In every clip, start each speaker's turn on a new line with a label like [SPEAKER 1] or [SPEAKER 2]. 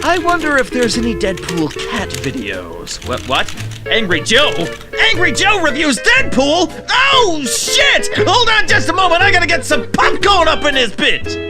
[SPEAKER 1] I wonder if there's any Deadpool cat videos. What? Angry Joe? Angry Joe reviews Deadpool? Oh, shit! Hold on just a moment, I gotta get some popcorn up in this bitch!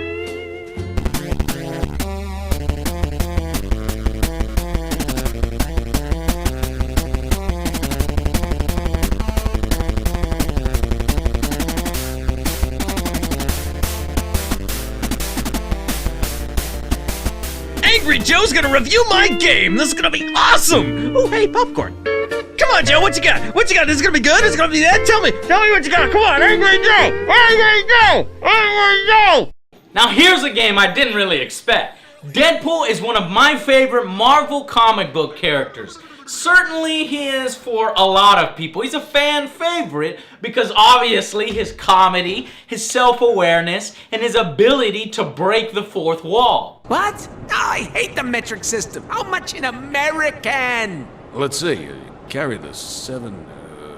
[SPEAKER 1] Angry Joe's gonna review my game! This is gonna be awesome! Oh, hey, popcorn. Come on, Joe, what you got? What you got? This is gonna be good? This is gonna be that? Tell me what you got. Come on, Angry Joe! Angry Joe! Angry Joe!
[SPEAKER 2] Now here's a game I didn't really expect. Deadpool is one of my favorite Marvel comic book characters. Certainly he is for a lot of people. He's a fan favorite because obviously his comedy, his self-awareness, and his ability to break the fourth wall.
[SPEAKER 3] What? Oh, I hate the metric system. How much in American?
[SPEAKER 4] Let's see, you carry the 7...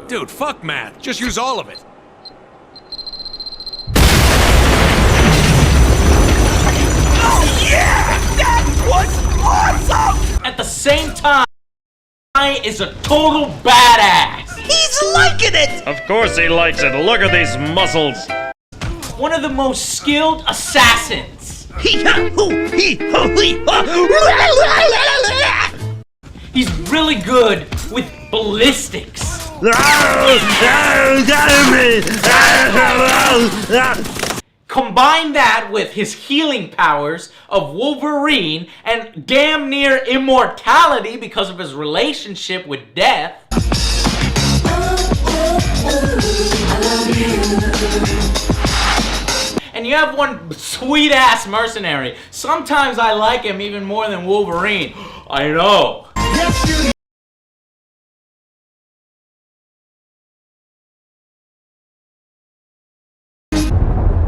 [SPEAKER 3] Dude, fuck math. Just use all of it. Oh yeah! That was awesome!
[SPEAKER 2] At the same time, is a total badass.
[SPEAKER 1] He's liking it!
[SPEAKER 5] Of course he likes it. Look at these muscles.
[SPEAKER 2] One of the most skilled assassins. He's really good with ballistics. Combine that with his healing powers of Wolverine and damn near immortality because of his relationship with death. And you have one sweet-ass mercenary. Sometimes I like him even more than Wolverine. I know. Yes, you.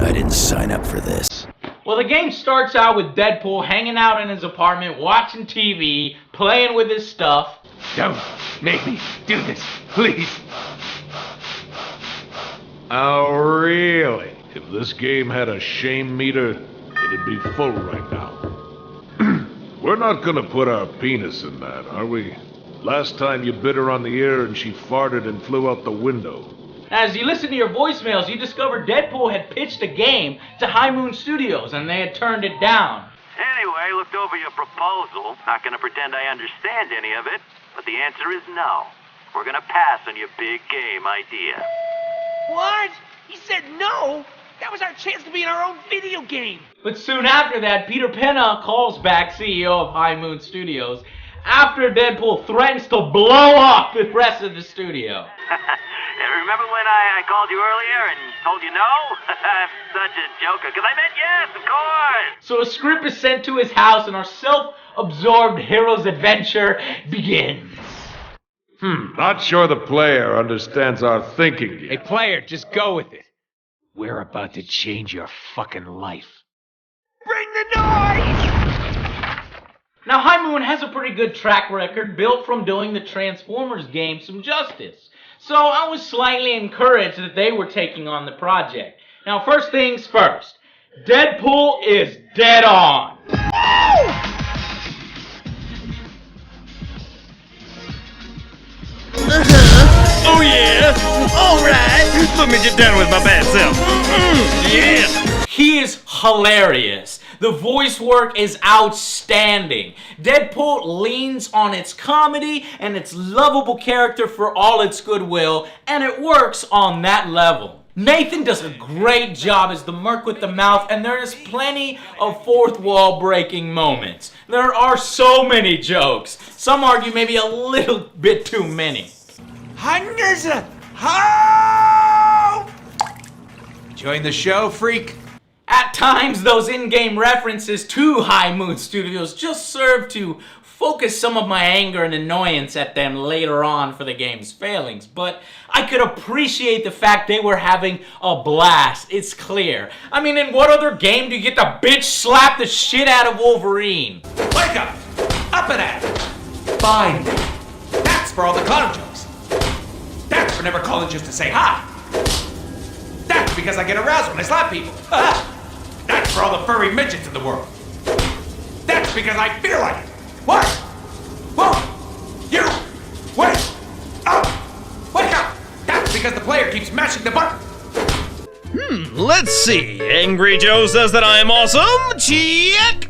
[SPEAKER 1] I didn't sign up for this.
[SPEAKER 2] Well, the game starts out with Deadpool hanging out in his apartment, watching TV, playing with his stuff.
[SPEAKER 6] Don't make me do this, please. Oh, really?
[SPEAKER 7] If this game had a shame meter, it'd be full right now. We're not gonna put our penis in that, are we? Last time you bit her on the ear and she farted and flew out the window.
[SPEAKER 2] As you listen to your voicemails, you discovered Deadpool had pitched a game to High Moon Studios, and they had turned it down.
[SPEAKER 8] Anyway, looked over your proposal. Not gonna pretend I understand any of it, but the answer is no. We're gonna pass on your big game idea.
[SPEAKER 3] What? He said no? That was our chance to be in our own video game.
[SPEAKER 2] But soon after that, Peter Penna calls back CEO of High Moon Studios after Deadpool threatens to blow up the rest of the studio.
[SPEAKER 8] Remember when I called you earlier and told you no? I'm such a joker, because I meant yes, of course!
[SPEAKER 2] So a script is sent to his house and our self-absorbed hero's adventure begins.
[SPEAKER 7] Not sure the player understands our thinking yet.
[SPEAKER 3] Hey, player, just go with it. We're about to change your fucking life. Bring the noise!
[SPEAKER 2] Now, High Moon has a pretty good track record built from doing the Transformers game some justice. So I was slightly encouraged that they were taking on the project. Now, first things first. Deadpool is dead on.
[SPEAKER 5] Oh yeah! Alright! Let me get down with my bad self. Yeah!
[SPEAKER 2] He is hilarious. The voice work is outstanding. Deadpool leans on its comedy and its lovable character for all its goodwill, and it works on that level. Nathan does a great job as the Merc with the mouth, and there is plenty of fourth wall breaking moments. There are so many jokes. Some argue maybe a little bit too many.
[SPEAKER 3] Hundreds of... Ho! Enjoying the show, freak?
[SPEAKER 2] At times, those in-game references to High Moon Studios just serve to focus some of my anger and annoyance at them later on for the game's failings, but I could appreciate the fact they were having a blast. It's clear. I mean, in what other game do you get to bitch slap the shit out of Wolverine?
[SPEAKER 3] Wake up! Up and at it! Fine. That's for all the clown jokes. That's for never calling just to say hi. That's because I get aroused when I slap people. That's for all the furry midgets in the world. That's because I feel like it. What? Whoa! You! Wait! Oh! Wake up! That's because the player keeps mashing the button.
[SPEAKER 5] Let's see. Angry Joe says that I'm awesome. Check.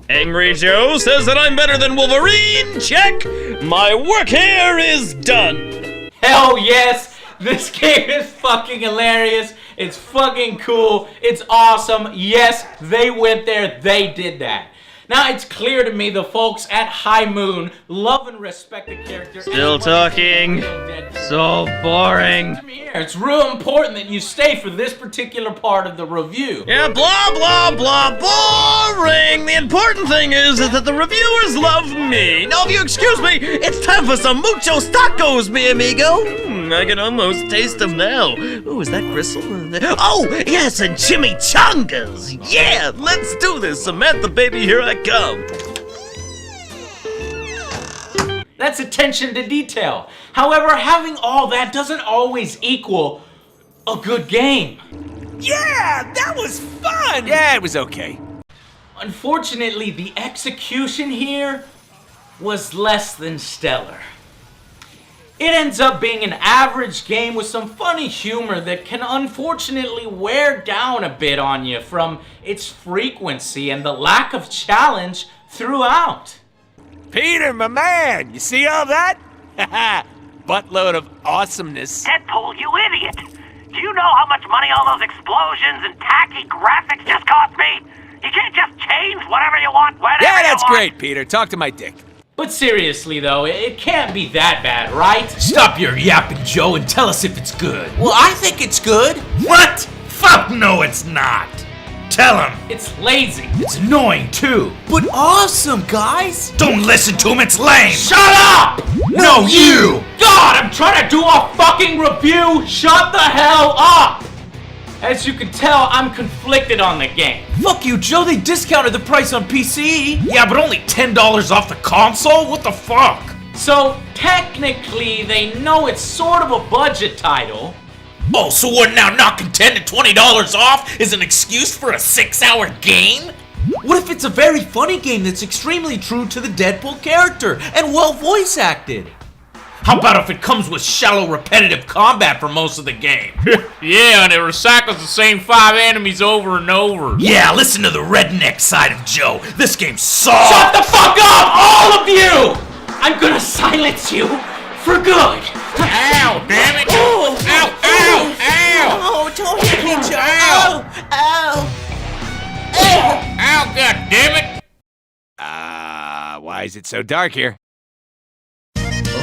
[SPEAKER 5] Angry Joe says that I'm better than Wolverine. Check. My work here is done.
[SPEAKER 2] Hell yes! This game is fucking hilarious. It's fucking cool. It's awesome. Yes, they went there. They did that. Now, it's clear to me the folks at High Moon love and respect the character.
[SPEAKER 5] Still talking. So boring.
[SPEAKER 2] It's real important that you stay for this particular part of the review.
[SPEAKER 5] Yeah, blah, blah, blah, boring. The important thing is that the reviewers love me. Now, if you excuse me, it's time for some muchos tacos, mi amigo. I can almost taste them now. Ooh, is that gristle? Oh, yes, and chimichangas. Yeah, let's do this. Samantha, baby, here I come.
[SPEAKER 2] That's attention to detail. However, having all that doesn't always equal a good game.
[SPEAKER 3] Yeah, that was fun! Yeah, it was okay.
[SPEAKER 2] Unfortunately, the execution here was less than stellar. It ends up being an average game with some funny humor that can unfortunately wear down a bit on you from its frequency and the lack of challenge throughout.
[SPEAKER 3] Peter, my man, you see all that? Buttload of awesomeness.
[SPEAKER 8] Deadpool, you idiot! Do you know how much money all those explosions and tacky graphics just cost me? You can't just change whatever you want, whenever
[SPEAKER 3] Yeah,
[SPEAKER 8] you
[SPEAKER 3] that's
[SPEAKER 8] want.
[SPEAKER 3] great, Peter. Talk to my dick.
[SPEAKER 2] But seriously though, it can't be that bad, right?
[SPEAKER 9] Stop your yapping, Joe, and tell us if it's good.
[SPEAKER 3] Well, I think it's good.
[SPEAKER 9] What? Fuck no, it's not. Tell him.
[SPEAKER 2] It's lazy.
[SPEAKER 9] It's annoying, too.
[SPEAKER 3] But awesome, guys.
[SPEAKER 9] Don't listen to him, it's lame.
[SPEAKER 2] Shut up!
[SPEAKER 9] No, you!
[SPEAKER 2] God, I'm trying to do a fucking review! Shut the hell up! As you can tell, I'm conflicted on the game.
[SPEAKER 9] Fuck you, Joe. They discounted the price on PC. Yeah, but only $10 off the console? What the fuck?
[SPEAKER 2] So, technically, they know it's sort of a budget title.
[SPEAKER 9] Oh, so what now? Knocking $10 to $20 off is an excuse for a 6-hour game? What if it's a very funny game that's extremely true to the Deadpool character and well voice acted? How about if it comes with shallow, repetitive combat for most of the game?
[SPEAKER 10] Yeah, and it recycles the same 5 enemies over and over.
[SPEAKER 9] Yeah, listen to the redneck side of Joe. This game sucks.
[SPEAKER 2] Shut the fuck up, all of you! I'm gonna silence you for good.
[SPEAKER 10] Ow, damn it!
[SPEAKER 3] Oh,
[SPEAKER 10] Ow, ow, ow!
[SPEAKER 3] Oh, don't hit me, Joe.
[SPEAKER 10] Ow.
[SPEAKER 3] Ow.
[SPEAKER 10] Ow, god damn it!
[SPEAKER 3] Why is it so dark here?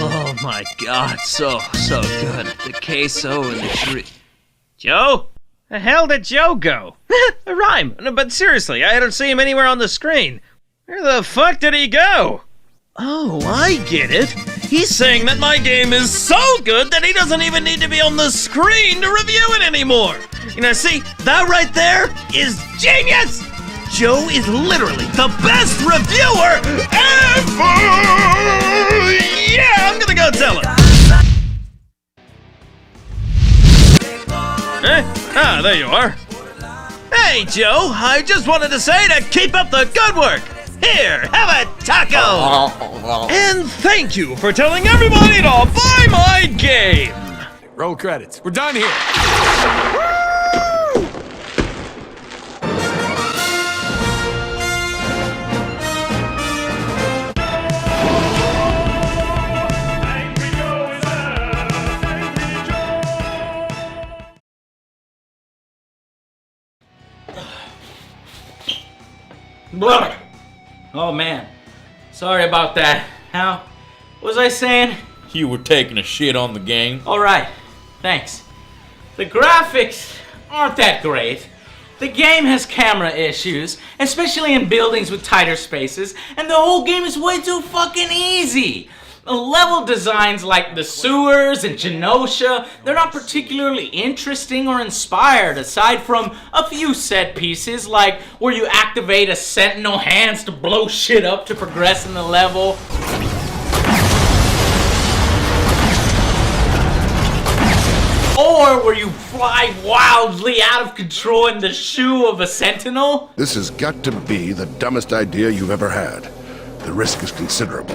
[SPEAKER 5] Oh my god, so good. The queso and the chorizo. Joe? The hell did Joe go? A rhyme. But seriously, I don't see him anywhere on the screen. Where the fuck did he go? Oh, I get it. He's saying that my game is so good that he doesn't even need to be on the screen to review it anymore. You know, see, that right there is genius! Joe is literally the best reviewer ever! Yeah, I'm gonna go tell him. Ah, there you are. Hey, Joe, I just wanted to say to keep up the good work. Here, have a taco! And thank you for telling everybody to buy my game!
[SPEAKER 3] Roll credits. We're done here.
[SPEAKER 2] Blah. Oh man, sorry about that. How was I saying?
[SPEAKER 10] You were taking a shit on the game.
[SPEAKER 2] Alright, thanks. The graphics aren't that great. The game has camera issues, especially in buildings with tighter spaces, and the whole game is way too fucking easy. The level designs like the sewers and Genosha, they're not particularly interesting or inspired aside from a few set pieces like where you activate a sentinel hands to blow shit up to progress in the level. Or where you fly wildly out of control in the shoe of a sentinel?
[SPEAKER 11] This has got to be the dumbest idea you've ever had. The risk is considerable.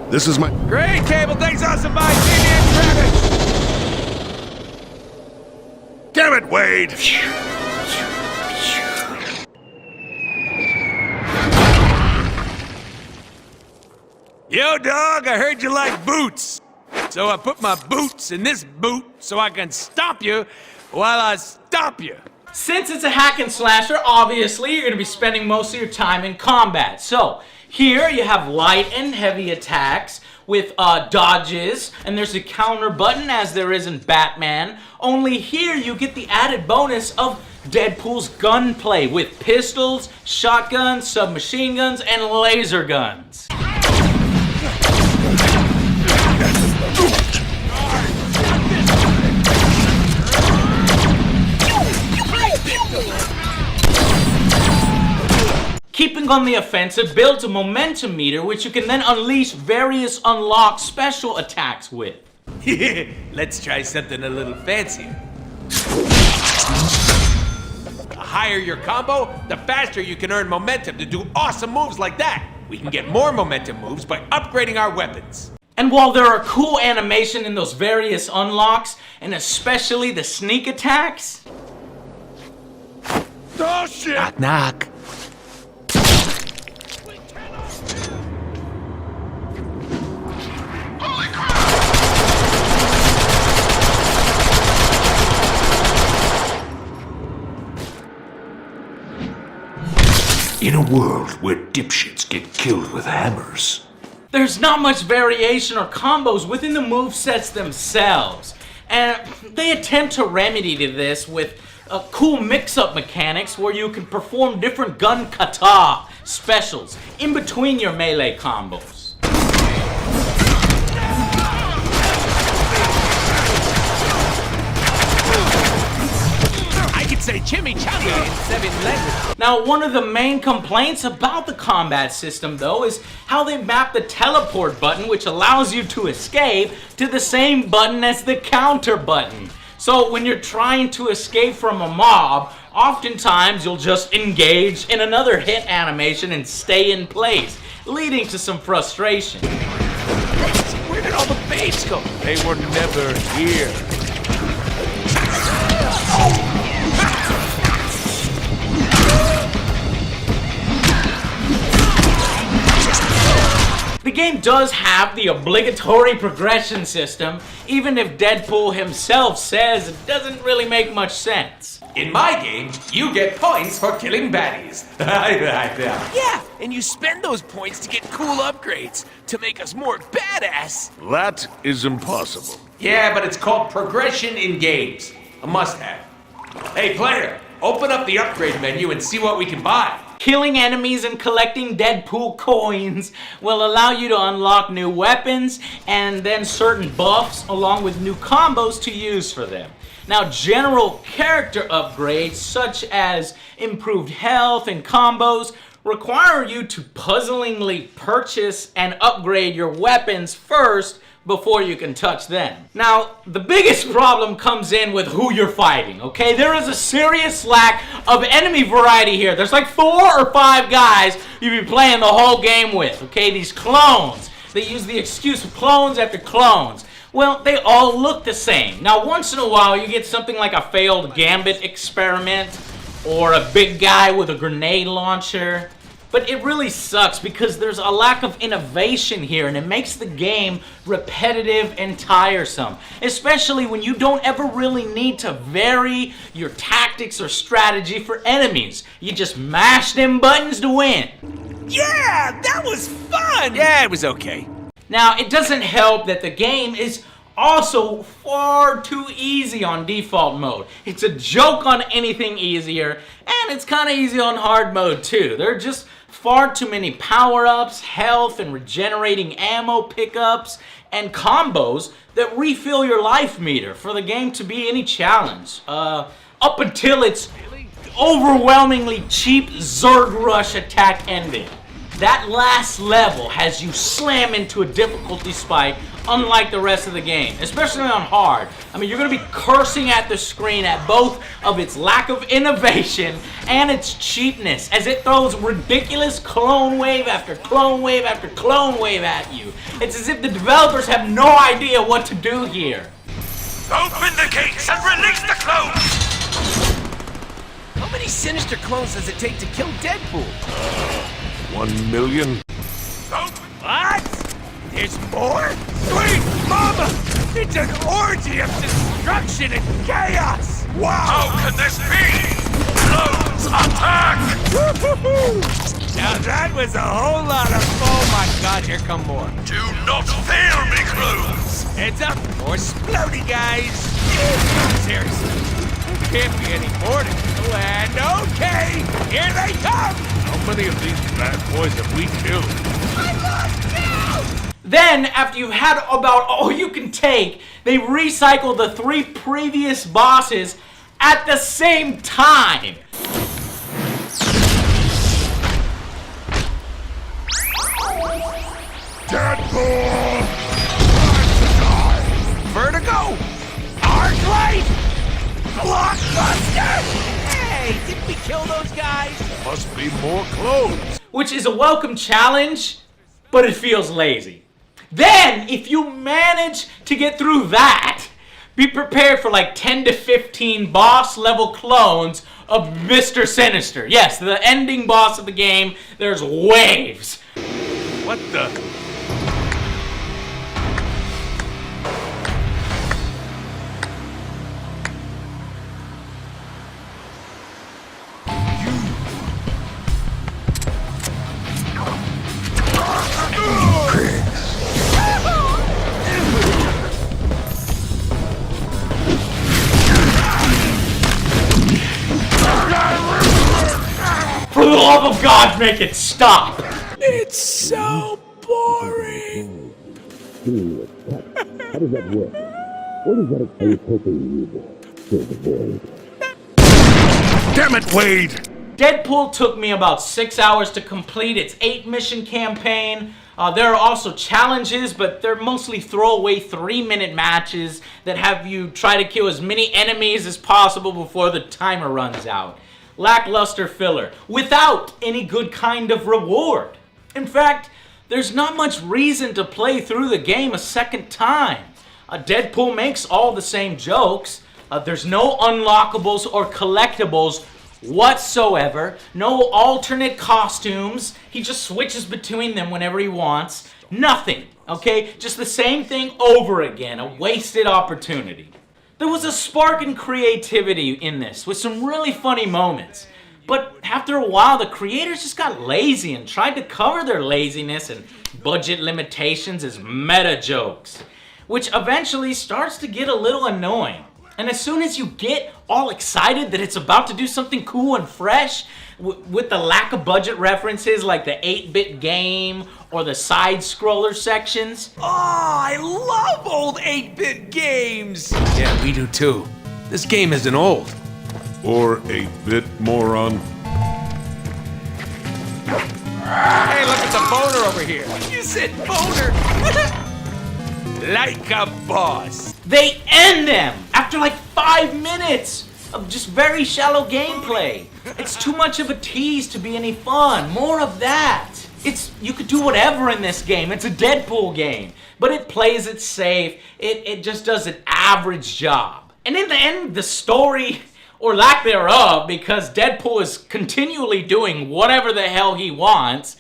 [SPEAKER 11] This is my...
[SPEAKER 3] Great, Cable. Thanks, awesome. Bye. See you in traffic.
[SPEAKER 11] Damn it, Wade!
[SPEAKER 3] Yo, dog, I heard you like boots. So I put my boots in this boot so I can stomp you while I stomp you.
[SPEAKER 2] Since it's a hack and slasher, obviously you're going to be spending most of your time in combat. So here you have light and heavy attacks with dodges, and there's a counter button as there is in Batman. Only here you get the added bonus of Deadpool's gunplay with pistols, shotguns, submachine guns, and laser guns. Keeping on the offensive builds a momentum meter which you can then unleash various unlocked special attacks with.
[SPEAKER 3] Let's try something a little fancier. The higher your combo, the faster you can earn momentum to do awesome moves like that. We can get more momentum moves by upgrading our weapons.
[SPEAKER 2] And while there are cool animation in those various unlocks, and especially the sneak attacks...
[SPEAKER 3] Oh shit! Knock, knock.
[SPEAKER 7] In a world where dipshits get killed with hammers,
[SPEAKER 2] there's not much variation or combos within the movesets themselves. And they attempt to remedy to this with cool mix-up mechanics where you can perform different gun kata specials in between your melee combos.
[SPEAKER 3] I could say chimichanga in 7 languages.
[SPEAKER 2] Now, one of the main complaints about the combat system, though, is how they map the teleport button, which allows you to escape, to the same button as the counter button. So when you're trying to escape from a mob, oftentimes you'll just engage in another hit animation and stay in place, leading to some frustration.
[SPEAKER 3] Where did all the babes go? They were never here.
[SPEAKER 2] The game does have the obligatory progression system, even if Deadpool himself says it doesn't really make much sense.
[SPEAKER 3] In my game, you get points for killing baddies.
[SPEAKER 12] Yeah, and you spend those points to get cool upgrades to make us more badass.
[SPEAKER 7] that is impossible.
[SPEAKER 3] Yeah, but it's called progression in games. A must-have. Hey, player, open up the upgrade menu and see what we can buy.
[SPEAKER 2] Killing enemies and collecting Deadpool coins will allow you to unlock new weapons and then certain buffs along with new combos to use for them. Now, general character upgrades such as improved health and combos require you to puzzlingly purchase and upgrade your weapons first before you can touch them. Now, the biggest problem comes in with who you're fighting, okay? There is a serious lack of enemy variety here. There's like 4 or 5 guys you'd be playing the whole game with, okay? These clones. They use the excuse of clones after clones. Well, they all look the same. Now, once in a while, you get something like a failed Gambit experiment or a big guy with a grenade launcher. But it really sucks because there's a lack of innovation here and it makes the game repetitive and tiresome. Especially when you don't ever really need to vary your tactics or strategy for enemies. You just mash them buttons to win.
[SPEAKER 12] Yeah, that was fun! Yeah, it was okay.
[SPEAKER 2] Now, it doesn't help that the game is also far too easy on default mode. It's a joke on anything easier, and it's kind of easy on hard mode too. There are just far too many power-ups, health, and regenerating ammo pickups, and combos that refill your life meter for the game to be any challenge. Up until its overwhelmingly cheap Zerg Rush attack ending. That last level has you slam into a difficulty spike unlike the rest of the game, especially on hard. I mean, you're gonna be cursing at the screen at both of its lack of innovation and its cheapness as it throws ridiculous clone wave after clone wave after clone wave at you. It's as if the developers have no idea what to do here.
[SPEAKER 3] Open the gates and release the clones!
[SPEAKER 12] How many sinister clones does it take to kill Deadpool?
[SPEAKER 11] 1 million?
[SPEAKER 12] What? There's more? Sweet mama! It's an orgy of destruction and chaos! Wow!
[SPEAKER 3] How can this be? Clones attack!
[SPEAKER 12] Now that was a whole lot of... Oh my god, here come more.
[SPEAKER 3] Do not fail me, clones!
[SPEAKER 12] Heads up! More splody, guys! Seriously, there can't be any more to kill, and okay! Here they come!
[SPEAKER 7] How many of these bad boys have we killed?
[SPEAKER 2] Then, after you've had about all you can take, they recycle the 3 previous bosses at the same time.
[SPEAKER 3] Deadpool!
[SPEAKER 12] Vertigo! Arclight! Blockbuster! Hey, didn't we kill those guys?
[SPEAKER 7] Must be more clones.
[SPEAKER 2] Which is a welcome challenge, but it feels lazy. Then, if you manage to get through that, be prepared for like 10 to 15 boss level clones of Mr. Sinister. Yes, the ending boss of the game, there's waves.
[SPEAKER 7] What the?
[SPEAKER 2] For the love of God, make it stop!
[SPEAKER 12] It's so boring!
[SPEAKER 11] How does that work? What is that I was hoping you'd fill the void?
[SPEAKER 3] Damn it, Wade!
[SPEAKER 2] Deadpool took me about 6 hours to complete its 8-mission campaign. There are also challenges, but they're mostly throwaway 3-minute matches that have you try to kill as many enemies as possible before the timer runs out. Lackluster filler, without any good kind of reward. In fact, there's not much reason to play through the game a second time. Deadpool makes all the same jokes. There's no unlockables or collectibles whatsoever. No alternate costumes. He just switches between them whenever he wants. Nothing, okay? Just the same thing over again. A wasted opportunity. There was a spark in creativity in this, with some really funny moments. But after a while, the creators just got lazy and tried to cover their laziness and budget limitations as meta jokes, which eventually starts to get a little annoying. And as soon as you get all excited that it's about to do something cool and fresh, with the lack of budget references like the 8-bit game or the side-scroller sections.
[SPEAKER 12] Oh, I love old 8-bit games! Yeah, we do too. This game isn't old.
[SPEAKER 7] Or 8-bit moron.
[SPEAKER 12] Hey, look at the boner over here. You said boner. Like a boss.
[SPEAKER 2] They end them after like 5 minutes of just very shallow gameplay. It's too much of a tease to be any fun. More of that. You could do whatever in this game. It's a Deadpool game. But it plays it safe. It just does an average job. And in the end, the story, or lack thereof, because Deadpool is continually doing whatever the hell he wants,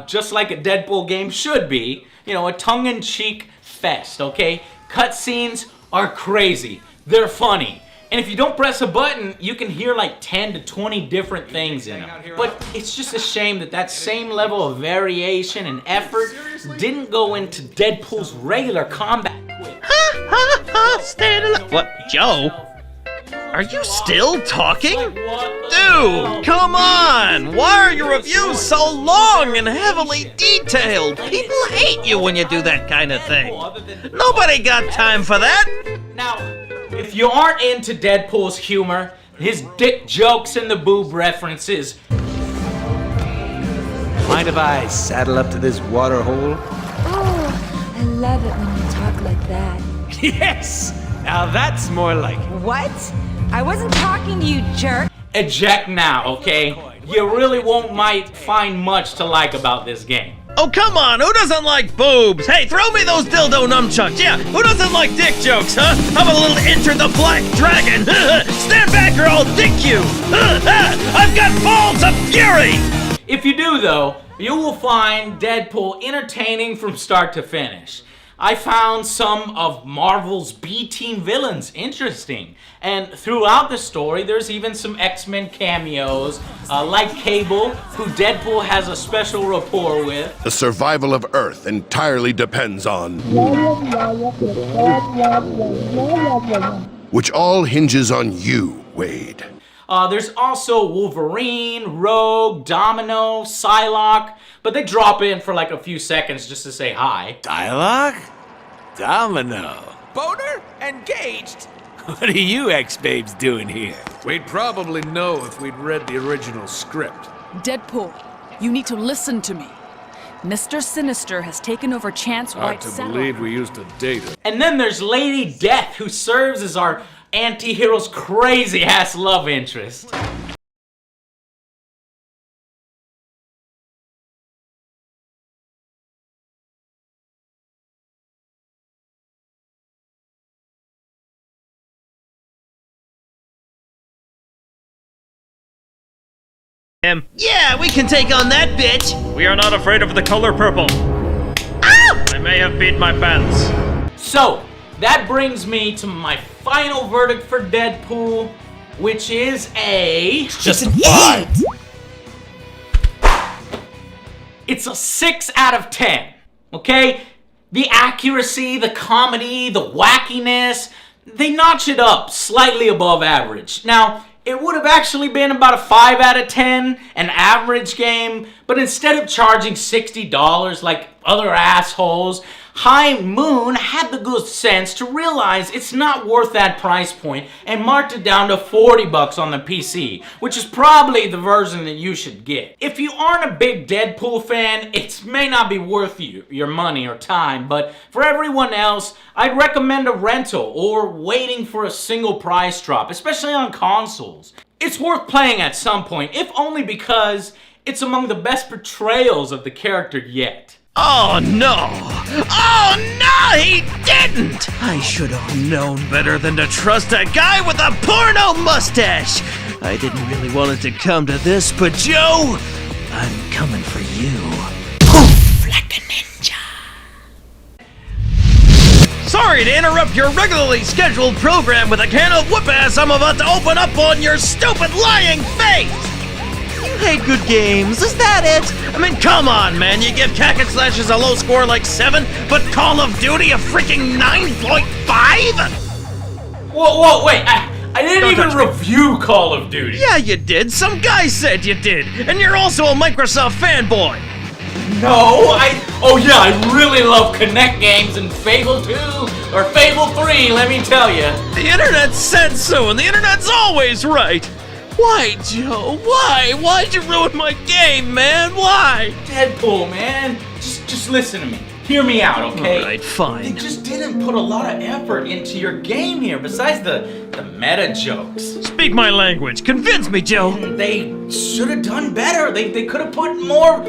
[SPEAKER 2] just like a Deadpool game should be, you know, a tongue-in-cheek fest, okay? Cutscenes are crazy. They're funny. And if you don't press a button, you can hear like 10 to 20 different things in them. But it's just a shame that that same level of variation and effort didn't go into Deadpool's regular combat quips.
[SPEAKER 5] What, Joe? Are you still talking? Dude, come on! Why are your reviews so long and heavily detailed? People hate you when you do that kind of thing. Nobody got time for that!
[SPEAKER 2] Now, if you aren't into Deadpool's humor, his dick jokes and the boob references,
[SPEAKER 3] mind if I saddle up to this water hole?
[SPEAKER 13] Oh, I love it when you talk like that.
[SPEAKER 3] Yes! Now that's more like it.
[SPEAKER 13] What? I wasn't talking to you, jerk.
[SPEAKER 2] Eject now, okay? You really might find much to like about this game.
[SPEAKER 1] Oh, come on, who doesn't like boobs? Hey, throw me those dildo nunchucks. Yeah, who doesn't like dick jokes, huh? How about a little Enter the Black Dragon? Stand back or I'll dick you. I've got balls of fury.
[SPEAKER 2] If you do, though, you will find Deadpool entertaining from start to finish. I found some of Marvel's B-team villains interesting. And throughout the story, there's even some X-Men cameos, like Cable, who Deadpool has a special rapport with.
[SPEAKER 11] The survival of Earth entirely depends on... which all hinges on you, Wade.
[SPEAKER 2] There's also Wolverine, Rogue, Domino, Psylocke, but they drop in for like a few seconds just to say hi.
[SPEAKER 3] Dialogue? Domino.
[SPEAKER 12] Boner? Engaged?
[SPEAKER 3] What are you ex-babes doing here?
[SPEAKER 4] We'd probably know if we'd read the original script.
[SPEAKER 14] Deadpool, you need to listen to me. Mr. Sinister has taken over Chance
[SPEAKER 4] Hard
[SPEAKER 14] White's
[SPEAKER 4] to believe we used to date her.
[SPEAKER 2] And then there's Lady Death, who serves as our anti-hero's crazy-ass love interest.
[SPEAKER 1] Yeah, we can take on that bitch. We are not afraid of the color purple. Ow! I may have beat my pants.
[SPEAKER 2] So, that brings me to my final verdict for Deadpool, which is a...
[SPEAKER 9] Just an 8!
[SPEAKER 2] It's a 6 out of 10, okay? The accuracy, the comedy, the wackiness, they notch it up slightly above average. Now, it would have actually been about a 5 out of 10, an average game, but instead of charging $60 like other assholes, High Moon had the good sense to realize it's not worth that price point and marked it down to $40 on the PC, which is probably the version that you should get. If you aren't a big Deadpool fan, it may not be worth your money or time, but for everyone else, I'd recommend a rental or waiting for a single price drop, especially on consoles. It's worth playing at some point, if only because it's among the best portrayals of the character yet.
[SPEAKER 1] Oh no! Oh no, he didn't! I should have known better than to trust a guy with a porno mustache! I didn't really want it to come to this, but Joe, I'm coming for you. Poof! Like a ninja! Sorry to interrupt your regularly scheduled program with a can of whoop-ass I'm about to open up on your stupid lying face! You hate good games, is that it? I mean, come on, man, you give Hack and Slashes a low score like 7, but Call of Duty a freaking 9.5?
[SPEAKER 2] Whoa, wait, I didn't even review Call of Duty.
[SPEAKER 1] Yeah, you did. Some guy said you did. And you're also a Microsoft fanboy.
[SPEAKER 2] No, I really love Kinect games and Fable 2, or Fable 3, let me tell you.
[SPEAKER 1] The internet said so, and the internet's always right. Why, Joe? Why? Why'd you ruin my game, man? Why?
[SPEAKER 2] Deadpool, man. Just listen to me. Hear me out, okay?
[SPEAKER 1] Alright, fine.
[SPEAKER 2] They just didn't put a lot of effort into your game here, besides the meta jokes.
[SPEAKER 1] Speak my language. Convince me, Joe.
[SPEAKER 2] They should have done better. They could have put more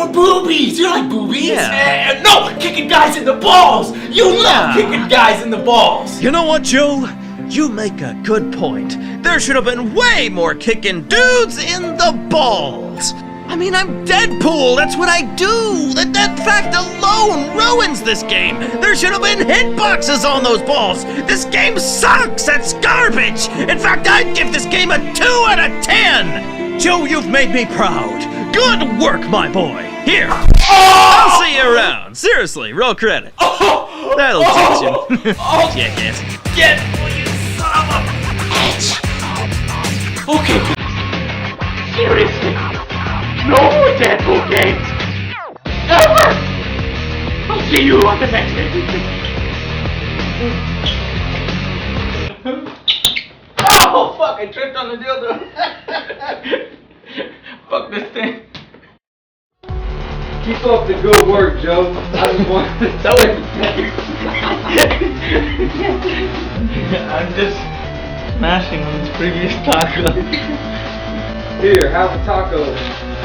[SPEAKER 2] boobies. You like boobies?
[SPEAKER 1] Yeah.
[SPEAKER 2] No, kicking guys in the balls. You love kicking guys in the balls.
[SPEAKER 1] You know what, Joe? You make a good point. There should have been way more kicking dudes in the balls. I mean, I'm Deadpool. That's what I do. That fact alone ruins this game. There should have been hitboxes on those balls. This game sucks. That's garbage. In fact, I'd give this game a 2 out of 10. Joe, you've made me proud. Good work, my boy. Here. I'll see you around. Seriously, roll credit. That'll teach you. Jackass.
[SPEAKER 2] Get you son of a bitch. Okay.
[SPEAKER 8] Seriously. No more Deadpool games. Ever. I'll see you on the next edition.
[SPEAKER 2] Oh, fuck, I tripped on the dildo. Fuck this thing.
[SPEAKER 15] Keep up the good work, Joe. I just want to tell it.
[SPEAKER 2] I'm just smashing on this previous taco.
[SPEAKER 15] Here, have a taco.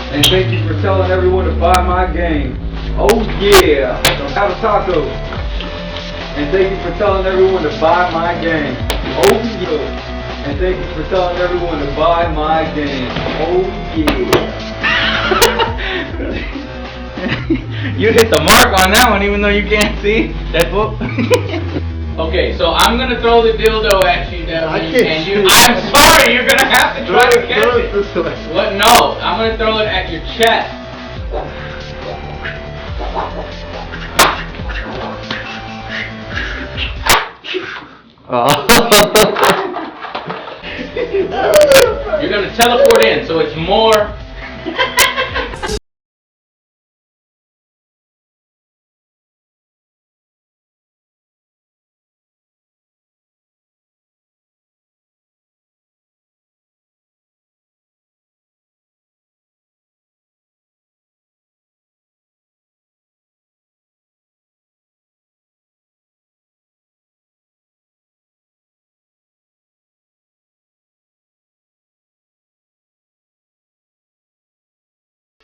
[SPEAKER 15] And thank you for telling everyone to buy my game. Oh yeah. So have a taco. And thank you for telling everyone to buy my game. Oh yeah. And thank you for telling everyone to buy my game. Oh yeah.
[SPEAKER 2] You hit the mark on that one, even though you can't see. Deadpool. Okay, so I'm gonna throw the dildo at you, Devin. And you, I'm sorry, you're gonna have to try to catch it. What? No, I'm gonna throw it at your chest. You're gonna teleport in, so it's more